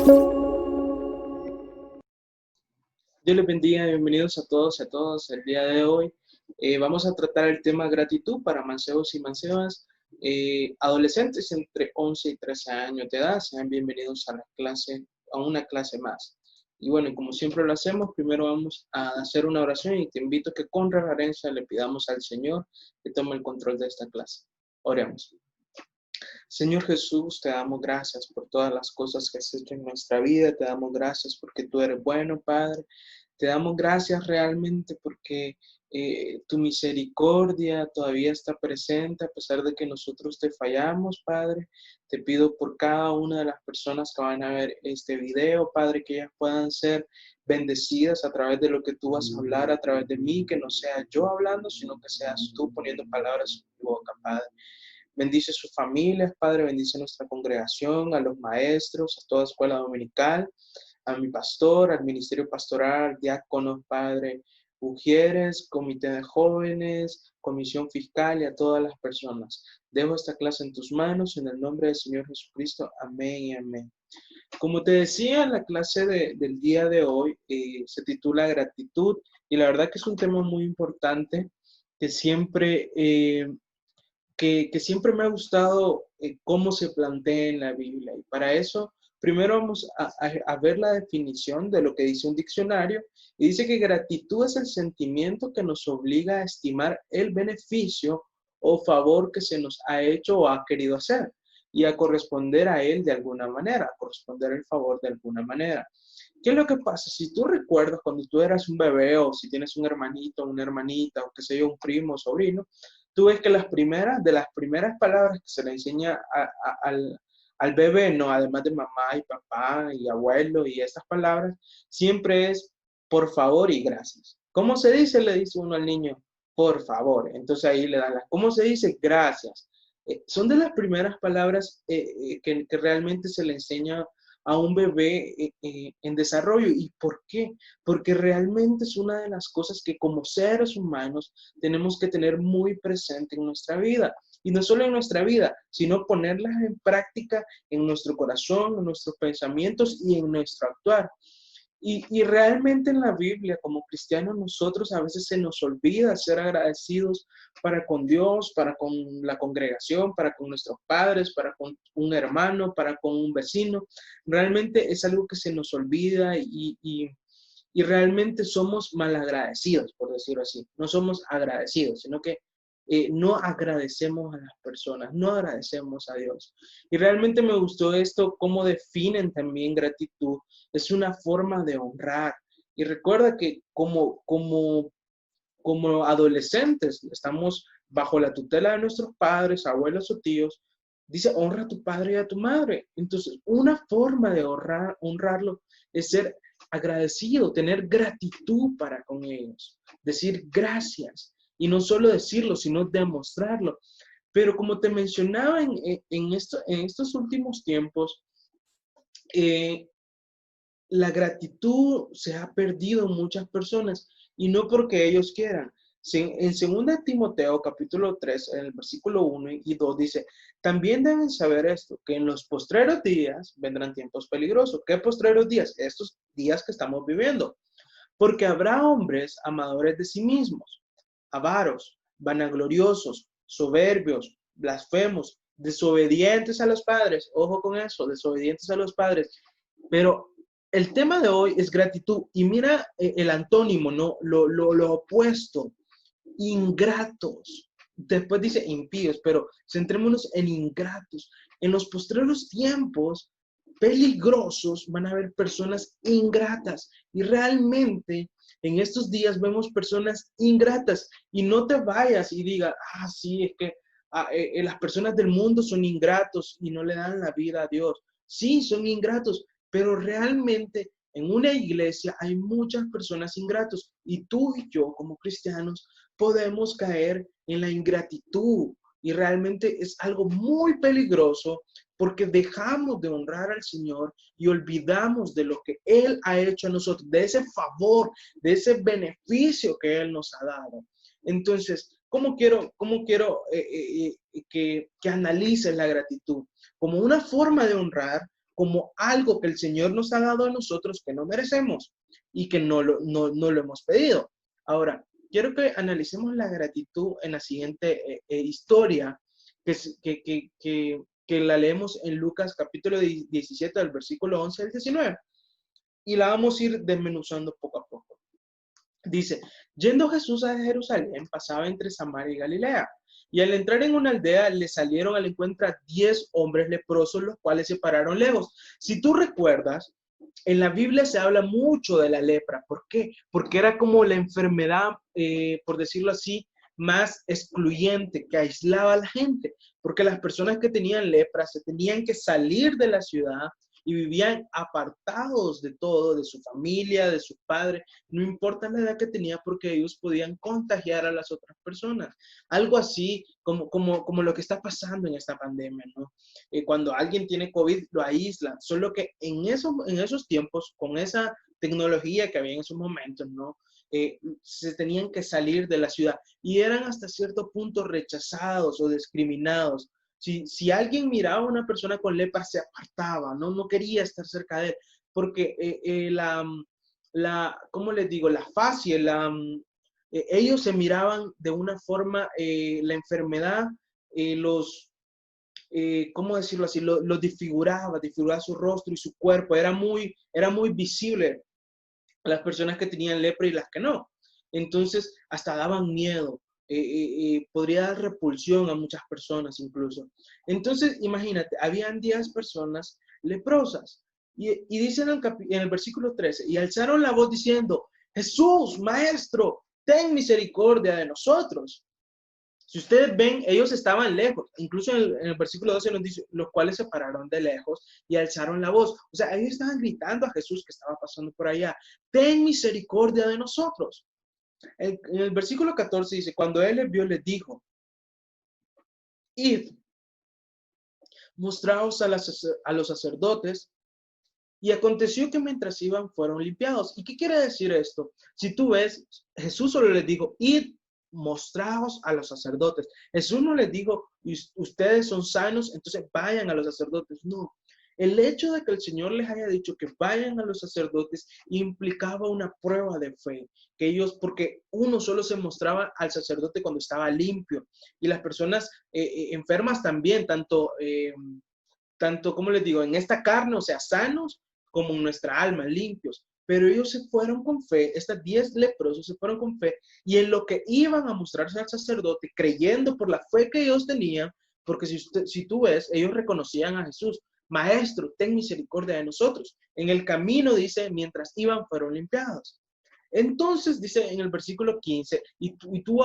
Dios les bendiga, bienvenidos a todos y a todas. El día de hoy vamos a tratar el tema gratitud para mancebos y mancebas, adolescentes entre 11 y 13 años de edad. Sean bienvenidos a la clase, a una clase más. Y bueno, y como siempre lo hacemos, primero vamos a hacer una oración y te invito a que con reverencia le pidamos al Señor que tome el control de esta clase. Oremos. Señor Jesús, te damos gracias por todas las cosas que has hecho en nuestra vida. Te damos gracias porque tú eres bueno, Padre. Te damos gracias realmente porque tu misericordia todavía está presente a pesar de que nosotros te fallamos, Padre. Te pido por cada una de las personas que van a ver este video, Padre, que ellas puedan ser bendecidas a través de lo que tú vas a hablar, a través de mí, que no sea yo hablando, sino que seas tú poniendo palabras en mi boca, Padre. Bendice sus familias, Padre, bendice nuestra congregación, a los maestros, a toda escuela dominical, a mi pastor, al ministerio pastoral, diáconos, Padre, ujieres, comité de jóvenes, comisión fiscal y a todas las personas. Dejo esta clase en tus manos, en el nombre del Señor Jesucristo. Amén y amén. Como te decía, la clase del día de hoy se titula Gratitud y la verdad que es un tema muy importante que siempre me ha gustado cómo se plantea en la Biblia. Y para eso, primero vamos a ver la definición de lo que dice un diccionario. Y dice que gratitud es el sentimiento que nos obliga a estimar el beneficio o favor que se nos ha hecho o ha querido hacer y a corresponder a él de alguna manera, a corresponder el favor de alguna manera. ¿Qué es lo que pasa? Si tú recuerdas cuando tú eras un bebé o si tienes un hermanito, una hermanita o qué sé yo, un primo, sobrino, tú ves que de las primeras palabras que se le enseña al bebé, no, además de mamá y papá y abuelo y estas palabras, siempre es por favor y gracias. ¿Cómo se dice? Le dice uno al niño, por favor. Entonces ahí le dan ¿cómo se dice? Gracias. Son de las primeras palabras que realmente se le enseña a un bebé en desarrollo. ¿Y por qué? Porque realmente es una de las cosas que como seres humanos tenemos que tener muy presente en nuestra vida. Y no solo en nuestra vida, sino ponerlas en práctica en nuestro corazón, en nuestros pensamientos y en nuestro actuar. Y realmente en la Biblia, como cristianos, nosotros a veces se nos olvida ser agradecidos para con Dios, para con la congregación, para con nuestros padres, para con un hermano, para con un vecino. Realmente es algo que se nos olvida y realmente somos malagradecidos, por decirlo así. No somos agradecidos, sino que no agradecemos a las personas, no agradecemos a Dios. Y realmente me gustó esto, cómo definen también gratitud. Es una forma de honrar. Y recuerda que como adolescentes estamos bajo la tutela de nuestros padres, abuelos o tíos. Dice, honra a tu padre y a tu madre. Entonces, una forma de honrarlo es ser agradecido, tener gratitud para con ellos, decir gracias. Y no solo decirlo, sino demostrarlo. Pero como te mencionaba en estos últimos tiempos, eh, la gratitud se ha perdido en muchas personas y no porque ellos quieran. En 2 Timoteo capítulo 3, en el versículo 1 y 2 dice, también deben saber esto, que en los postreros días vendrán tiempos peligrosos. ¿Qué postreros días? Estos días que estamos viviendo. Porque habrá hombres amadores de sí mismos, avaros, vanagloriosos, soberbios, blasfemos, desobedientes a los padres. Ojo con eso, desobedientes a los padres. Pero el tema de hoy es gratitud. Y mira el antónimo, ¿no? Lo opuesto. Ingratos. Después dice impíos, pero centrémonos en ingratos. En los postreros tiempos peligrosos van a haber personas ingratas. Y realmente en estos días vemos personas ingratas. Y no te vayas y diga, sí, es que las personas del mundo son ingratos y no le dan la vida a Dios. Sí, son ingratos, pero realmente en una iglesia hay muchas personas ingratos y tú y yo como cristianos podemos caer en la ingratitud y realmente es algo muy peligroso porque dejamos de honrar al Señor y olvidamos de lo que Él ha hecho a nosotros, de ese favor, de ese beneficio que Él nos ha dado. Entonces, ¿cómo quiero que analices la gratitud? Como una forma de honrar, como algo que el Señor nos ha dado a nosotros que no merecemos y que no lo hemos pedido. Ahora, quiero que analicemos la gratitud en la siguiente historia, que la leemos en Lucas capítulo 17, del versículo 11 al 19, y la vamos a ir desmenuzando poco a poco. Dice, yendo Jesús a Jerusalén, pasaba entre Samaria y Galilea, y al entrar en una aldea le salieron al encuentro 10 hombres leprosos, los cuales se pararon lejos. Si tú recuerdas, en la Biblia se habla mucho de la lepra. ¿Por qué? Porque era como la enfermedad, por decirlo así, más excluyente, que aislaba a la gente, porque las personas que tenían lepra se tenían que salir de la ciudad y vivían apartados de todo, de su familia, de sus padres, no importa la edad que tenía, porque ellos podían contagiar a las otras personas. Algo así como lo que está pasando en esta pandemia, ¿no? Cuando alguien tiene COVID, lo aíslan, solo que en esos tiempos, con esa tecnología que había en esos momentos, ¿no? Se tenían que salir de la ciudad y eran hasta cierto punto rechazados o discriminados. Si alguien miraba a una persona con lepra, se apartaba, no quería estar cerca de él, porque ¿cómo les digo? La fascia, ellos se miraban de una forma, la enfermedad, ¿cómo decirlo así? Los disfiguraba su rostro y su cuerpo, era muy visible a las personas que tenían lepra y las que no. Entonces, hasta daban miedo. Podría dar repulsión a muchas personas incluso. Entonces, imagínate, habían 10 personas leprosas. Y dicen en el versículo 13, y alzaron la voz diciendo, Jesús, Maestro, ten misericordia de nosotros. Si ustedes ven, ellos estaban lejos. Incluso en el versículo 12 nos dice, los cuales se pararon de lejos y alzaron la voz. O sea, ellos estaban gritando a Jesús que estaba pasando por allá. Ten misericordia de nosotros. En el versículo 14 dice, cuando él les vio, les dijo, id, mostraos a los sacerdotes. Y aconteció que mientras iban, fueron limpiados. ¿Y qué quiere decir esto? Si tú ves, Jesús solo les dijo, id, mostraos a los sacerdotes. Jesús no les dijo, ustedes son sanos, entonces vayan a los sacerdotes. No. El hecho de que el Señor les haya dicho que vayan a los sacerdotes implicaba una prueba de fe, que ellos, porque uno solo se mostraba al sacerdote cuando estaba limpio, y las personas enfermas también, tanto, como les digo, en esta carne, o sea, sanos, como en nuestra alma, limpios. Pero ellos se fueron con fe, estas 10 leprosos se fueron con fe, y en lo que iban a mostrarse al sacerdote, creyendo por la fe que ellos tenían, porque si tú ves, ellos reconocían a Jesús, Maestro, ten misericordia de nosotros. En el camino, dice, mientras iban, fueron limpiados. Entonces, dice en el versículo 15, y tú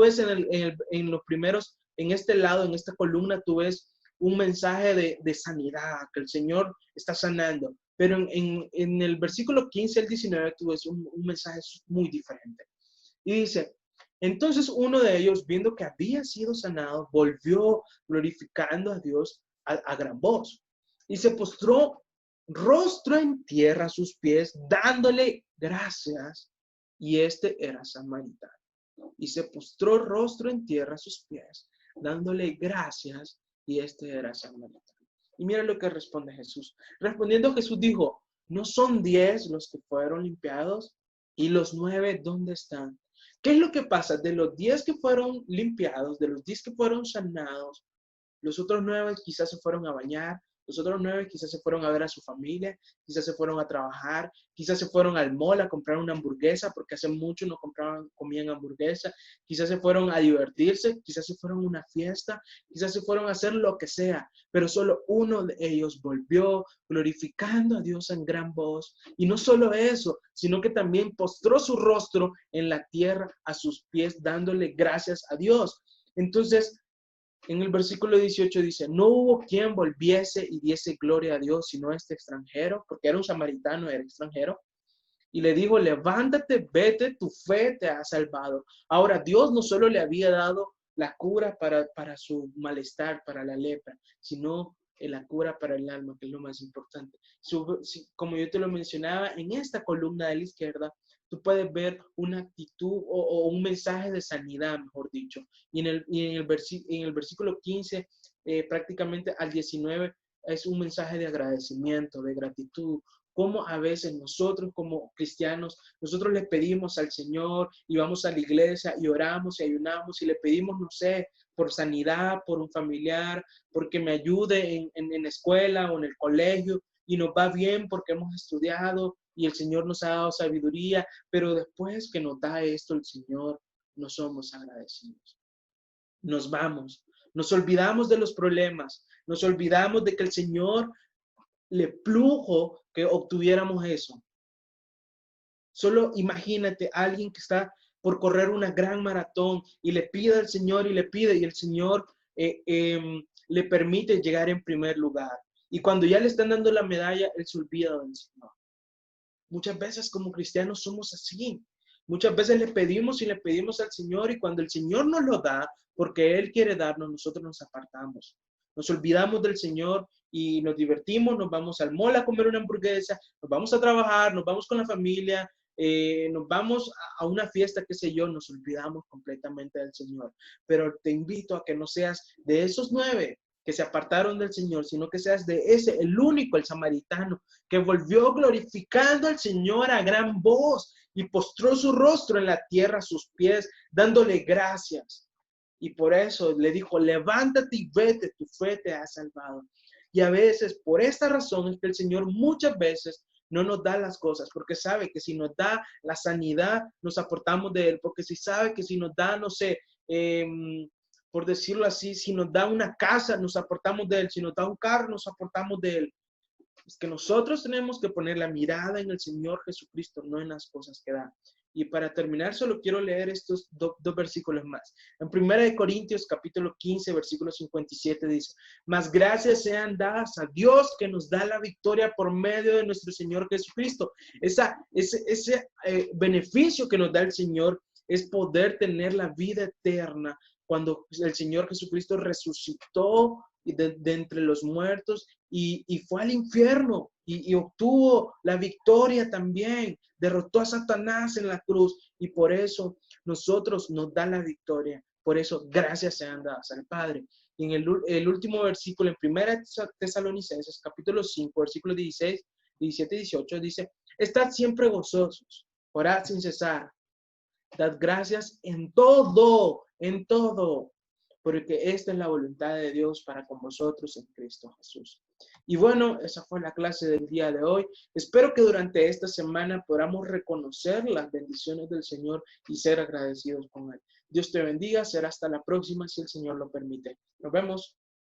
ves en los primeros, en este lado, en esta columna, tú ves un mensaje de sanidad, que el Señor está sanando. Pero en el versículo 15 al 19 tú ves un mensaje muy diferente. Y dice, entonces uno de ellos, viendo que había sido sanado, volvió glorificando a Dios a gran voz. Y se postró rostro en tierra a sus pies, dándole gracias. Y este era samaritano. Y se postró rostro en tierra a sus pies, dándole gracias. Y este era samaritano. Y mira lo que responde Jesús. Respondiendo Jesús dijo, ¿no son 10 los que fueron limpiados? ¿Y los 9 dónde están? ¿Qué es lo que pasa? De los 10 que fueron limpiados, de los 10 que fueron sanados, los otros 9 quizás se fueron a bañar, los otros 9 quizás se fueron a ver a su familia, quizás se fueron a trabajar, quizás se fueron al mall a comprar una hamburguesa, porque hace mucho no comían hamburguesa, quizás se fueron a divertirse, quizás se fueron a una fiesta, quizás se fueron a hacer lo que sea, pero solo uno de ellos volvió glorificando a Dios en gran voz. Y no solo eso, sino que también postró su rostro en la tierra a sus pies, dándole gracias a Dios. Entonces, en el versículo 18 dice, no hubo quien volviese y diese gloria a Dios, sino este extranjero, porque era un samaritano, era extranjero, y le dijo, levántate, vete, tu fe te ha salvado. Ahora, Dios no solo le había dado la cura para su malestar, para la lepra, sino la cura para el alma, que es lo más importante. Como yo te lo mencionaba, en esta columna de la izquierda, tú puedes ver una actitud o un mensaje de sanidad, mejor dicho. Y en el versículo 15, prácticamente al 19, es un mensaje de agradecimiento, de gratitud. Cómo a veces nosotros como cristianos, nosotros le pedimos al Señor y vamos a la iglesia y oramos y ayunamos y le pedimos, no sé, por sanidad, por un familiar, porque me ayude en la escuela o en el colegio y nos va bien porque hemos estudiado y el Señor nos ha dado sabiduría, pero después que nos da esto el Señor, no somos agradecidos. Nos vamos, nos olvidamos de los problemas, nos olvidamos de que el Señor le plujo que obtuviéramos eso. Solo imagínate a alguien que está por correr una gran maratón y le pide al Señor y le pide y el Señor le permite llegar en primer lugar. Y cuando ya le están dando la medalla, él se olvida del Señor. Muchas veces como cristianos somos así. Muchas veces le pedimos y le pedimos al Señor y cuando el Señor nos lo da, porque Él quiere darnos, nosotros nos apartamos. Nos olvidamos del Señor y nos divertimos, nos vamos al mall a comer una hamburguesa, nos vamos a trabajar, nos vamos con la familia, nos vamos a una fiesta, qué sé yo, nos olvidamos completamente del Señor. Pero te invito a que no seas de esos 9 que se apartaron del Señor, sino que seas de ese, el único, el samaritano, que volvió glorificando al Señor a gran voz y postró su rostro en la tierra a sus pies, dándole gracias. Y por eso le dijo, levántate y vete, tu fe te ha salvado. Y a veces, por esta razón, es que el Señor muchas veces no nos da las cosas, porque sabe que si nos da la sanidad, nos aportamos de Él, porque si sabe que si nos da, no sé, por decirlo así, si nos da una casa, nos aportamos de Él, si nos da un carro, nos aportamos de Él. Es que nosotros tenemos que poner la mirada en el Señor Jesucristo, no en las cosas que da. Y para terminar, solo quiero leer estos dos versículos más. En 1 Corintios, capítulo 15, versículo 57, dice, mas gracias sean dadas a Dios que nos da la victoria por medio de nuestro Señor Jesucristo. Ese beneficio que nos da el Señor es poder tener la vida eterna cuando el Señor Jesucristo resucitó de entre los muertos y fue al infierno y obtuvo la victoria también, derrotó a Satanás en la cruz y por eso nosotros nos da la victoria, por eso gracias sean dadas al Padre. Y en el último versículo, en 1 Tesalonicenses, capítulo 5, versículos 16, 17 y 18, dice, estad siempre gozosos, orad sin cesar, dad gracias en todo, porque esta es la voluntad de Dios para con vosotros en Cristo Jesús. Y bueno, esa fue la clase del día de hoy. Espero que durante esta semana podamos reconocer las bendiciones del Señor y ser agradecidos con Él. Dios te bendiga, será hasta la próxima si el Señor lo permite. Nos vemos.